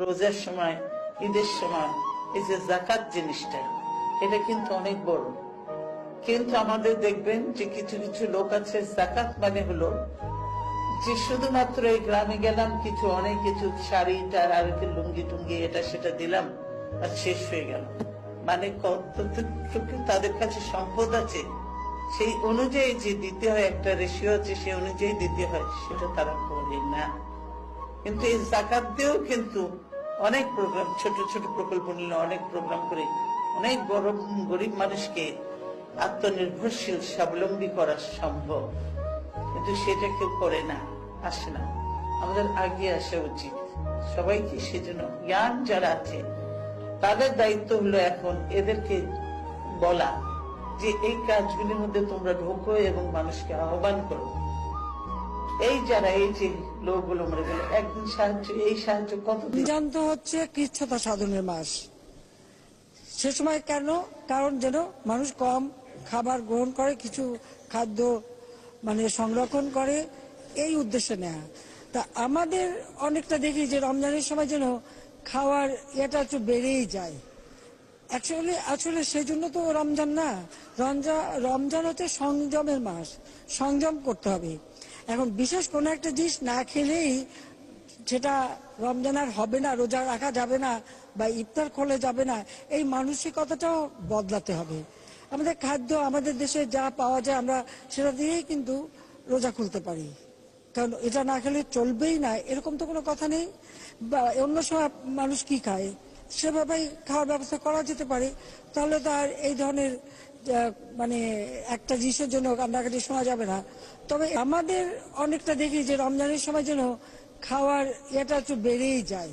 রোজার সময়, ঈদের সময় এই যে যাকাত জিনিসটা, এটা কিন্তু অনেক বড়। কিন্তু আমাদের দেখবেন যে কিছু কিছু লোক আছে, যাকাত মানে হলো যে শুধুমাত্র এই গ্রামে গেলাম, কিছু অনেক কিছু শাড়ি টার আর লুঙ্গি টুঙ্গি এটা সেটা দিলাম আর শেষ হয়ে গেল। মানে কতটুকু তাদের কাছে সম্পদ আছে সেই অনুযায়ী যে দিতে হয়, একটা রেশিও আছে সেই অনুযায়ী দিতে হয়, সেটা তারা করে না। কিন্তু এই যাকাত দিয়েও কিন্তু অনেক প্রোগ্রাম, ছোট ছোট প্রকল্প নিলে অনেক প্রোগ্রাম করে অনেক গরিব মানুষকে আত্মনির্ভরশীল স্বাবলম্বী করা সম্ভব। কিন্তু সেটা কেউ করে না, আসে না। আমাদের আগে আসা উচিত সবাইকে। সেজন্য জ্ঞান যারা আছে তাদের দায়িত্ব হলো এখন এদেরকে বলা যে এই কাজগুলির মধ্যে তোমরা ঢোকো এবং মানুষকে আহ্বান করো। এই যারা এই যে লোকগুলো মরে গেল, একদিন সাহায্য, এই সাহায্য কতদিন জানতে হচ্ছে কৃচ্ছতা সাধনের মাস। সে সময় কেন? কারণ যেন মানুষ কম খাবার গ্রহণ করে, কিছু খাদ্য সংরক্ষণ করে, এই উদ্দেশ্যে নেয়া। তা আমাদের অনেকটা দেখি যে রমজানের সময় যেন খাওয়ার এটা একটু বেড়েই যায়। আসলে সেই জন্য তো রমজান না, রমজান হচ্ছে সংযমের মাস, সংযম করতে হবে। এখন বিশেষ কোনো একটা জিনিস না খেলেই সেটা রমজান আর হবে না, রোজা রাখা যাবে না বা ইফতার খোলা যাবে না, এই মানসিকতাটাও বদলাতে হবে। আমাদের খাদ্য, আমাদের দেশে যা পাওয়া যায় আমরা সেটা দিয়েই কিন্তু রোজা খুলতে পারি, কারণ এটা না খেলে চলবেই না এরকম তো কোনো কথা নেই। বা অন্য সময় মানুষ কি খায় সেভাবেই খাওয়ার ব্যবস্থা করা যেতে পারে। তাহলে তো আর এই ধরনের একটা জিনিসের জন্য কান্নাকাটি শোনা যাবে না। তবে আমাদের অনেকটা দেখি যে রমজানের সময় যেন খাওয়ার এটা একটু বেড়েই যায়।